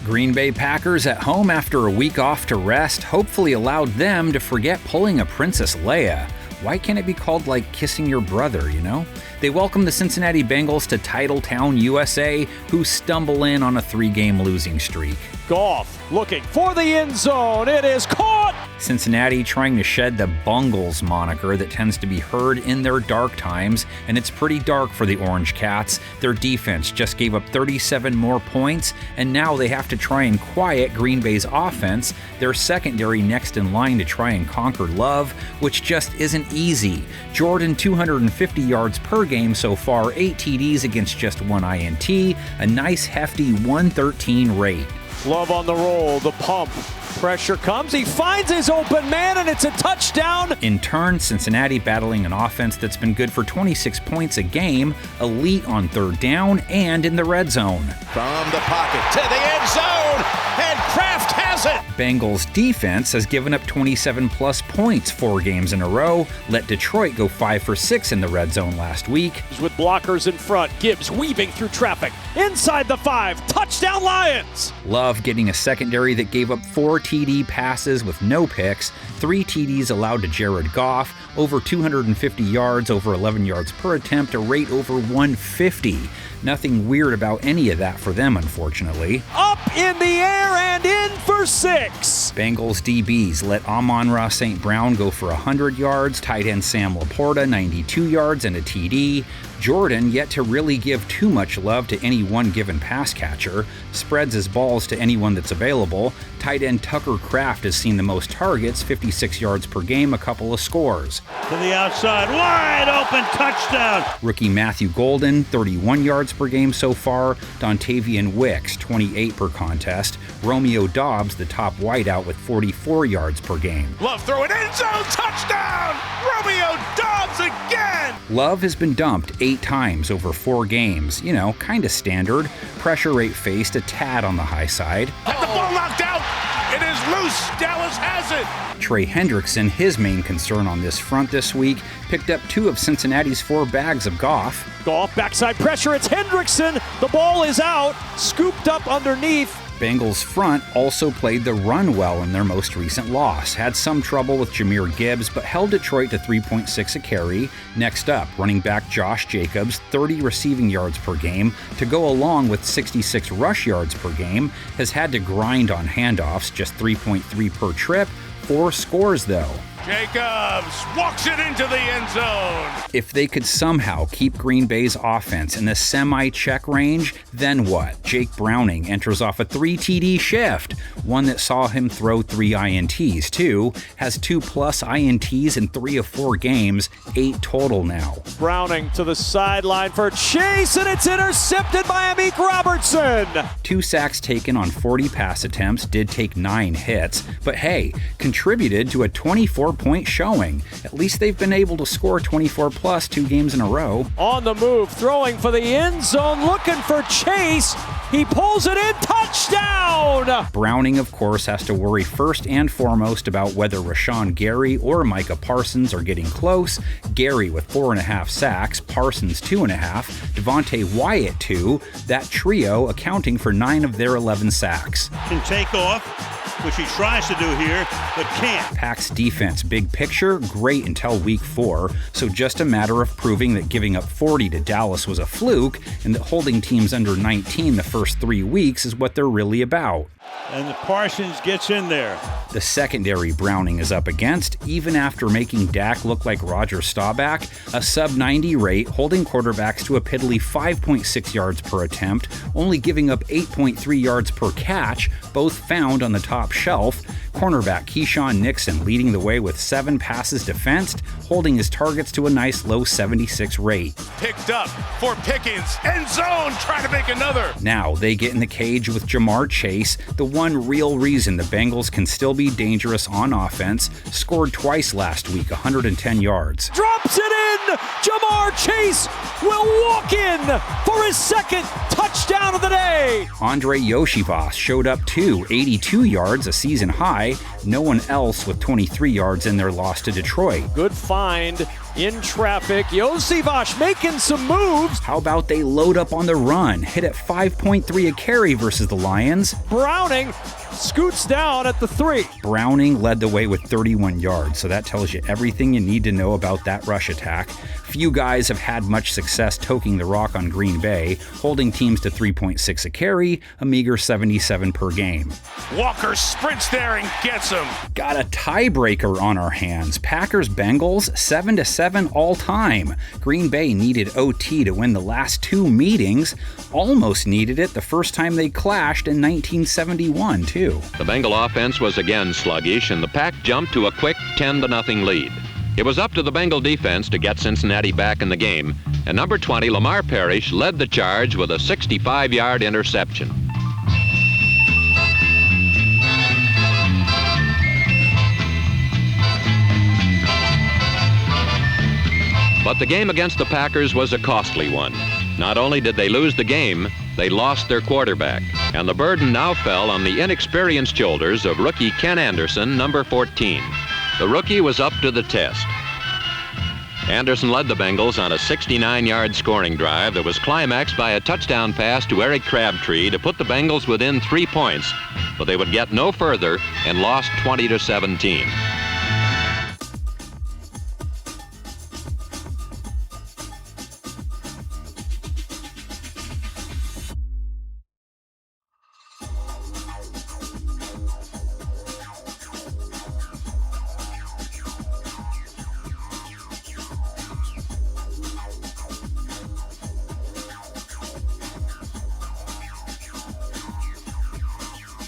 Green Bay Packers at home after a week off to rest hopefully allowed them to forget pulling a Princess Leia. Why can't it be called like kissing your brother, you know? They welcome the Cincinnati Bengals to Titletown, USA, who stumble in on a 3-game losing streak. Goff looking for the end zone. It is caught! Cincinnati trying to shed the Bengals moniker that tends to be heard in their dark times, and it's pretty dark for the Orange Cats. Their defense just gave up 37 more points, and now they have to try and quiet Green Bay's offense, their secondary next in line to try and conquer Love, which just isn't easy. Jordan 250 yards per game so far, 8 TDs against just 1 INT, a nice hefty 113 rate. Love on the roll, the pump. Pressure comes, he finds his open man, and it's a touchdown. In turn, Cincinnati battling an offense that's been good for 26 points a game, elite on third down and in the red zone. From the pocket to the end zone, and Kraft has it. Bengals defense has given up 27-plus points 4 games in a row, let Detroit go 5 for 6 in the red zone last week. With blockers in front, Gibbs weaving through traffic, inside the 5, touchdown Lions! Love getting a secondary that gave up 4 TD passes with no picks, 3 TDs allowed to Jared Goff, over 250 yards, over 11 yards per attempt, a rate over 150. Nothing weird about any of that for them, unfortunately. Up in the air and in for 6. Bengals DBs let Amon-Ra St. Brown go for 100 yards, tight end Sam Laporta 92 yards and a TD. Jordan yet to really give too much love to any one given pass catcher, spreads his balls to anyone that's available. Tight end Tucker Kraft has seen the most targets, 56 yards per game, a couple of scores. To the outside, wide open touchdown. Rookie Matthew Golden, 31 yards per game so far. Dontavian Wicks, 28 per contest. Romeo Doubs, the top wideout, with 44 yards per game. Love throwing end zone, touchdown! Romeo Doubs again! Love has been dumped 8 times over 4 games. You know, kind of standard. Pressure rate faced a tad on the high side. Had the ball knocked out! It is loose! Dallas has it! Trey Hendrickson, his main concern on this front this week, picked up 2 of Cincinnati's 4 bags of Goff. Goff, backside pressure, it's Hendrickson! The ball is out, scooped up underneath. Bengals front also played the run well in their most recent loss. Had some trouble with Jahmyr Gibbs, but held Detroit to 3.6 a carry. Next up, running back Josh Jacobs, 30 receiving yards per game, to go along with 66 rush yards per game, has had to grind on handoffs, just 3.3 per trip, 4 scores though. Jacobs walks it into the end zone. If they could somehow keep Green Bay's offense in the semi-check range, then what? Jake Browning enters off a 3 TD shift, one that saw him throw 3 INTs too, has 2+ INTs in 3 of 4 games, 8 total now. Browning to the sideline for Chase, and it's intercepted by Amik Robertson. 2 sacks taken on 40 pass attempts, did take 9 hits, but hey, contributed to a 24-point showing. At least they've been able to score 24+ 2 games in a row. On the move, throwing for the end zone, looking for Chase. He pulls it in, touchdown! Browning, of course, has to worry first and foremost about whether Rashawn Gary or Micah Parsons are getting close. Gary with 4.5 sacks, Parsons 2.5, Devontae Wyatt 2, that trio accounting for 9 of their 11 sacks. Can take off, which he tries to do here, but can't. Packs defense, big picture, great until week 4, so just a matter of proving that giving up 40 to Dallas was a fluke, and that holding teams under 19 the first 3 weeks is what they're really about. And the Parsons gets in there. The secondary Browning is up against, even after making Dak look like Roger Staubach, a sub-90 rate, holding quarterbacks to a piddly 5.6 yards per attempt, only giving up 8.3 yards per catch, both found on the top shelf. Cornerback Keyshawn Nixon leading the way with 7 passes defensed, holding his targets to a nice low 76 rate. Picked up for Pickens, end zone, trying to make another. Now they get in the cage with Jamar Chase, the one real reason the Bengals can still be dangerous on offense, scored twice last week, 110 yards. Drops it in! Jamar Chase will walk in for his 2nd touchdown of the day! Andre Yoshivas showed up too, 82 yards, a season high. No one else with 23 yards in their loss to Detroit. Good find in traffic. Josivas making some moves. How about they load up on the run, hit at 5.3 a carry versus the Lions? Browning scoots down at the 3. Browning led the way with 31 yards, so that tells you everything you need to know about that rush attack. Few guys have had much success toking the rock on Green Bay, holding teams to 3.6 a carry, a meager 77 per game. Walker sprints there and gets him. Got a tiebreaker on our hands. Packers-Bengals 7-7 all time. Green Bay needed OT to win the last 2 meetings. Almost needed it the first time they clashed in 1971, too. The Bengal offense was again sluggish, and the Pack jumped to a quick 10-0 lead. It was up to the Bengal defense to get Cincinnati back in the game, and number 20, Lamar Parrish, led the charge with a 65-yard interception. But the game against the Packers was a costly one. Not only did they lose the game, they lost their quarterback, and the burden now fell on the inexperienced shoulders of rookie Ken Anderson, number 14. The rookie was up to the test. Anderson led the Bengals on a 69-yard scoring drive that was climaxed by a touchdown pass to Eric Crabtree to put the Bengals within 3 points, but they would get no further and lost 20-17.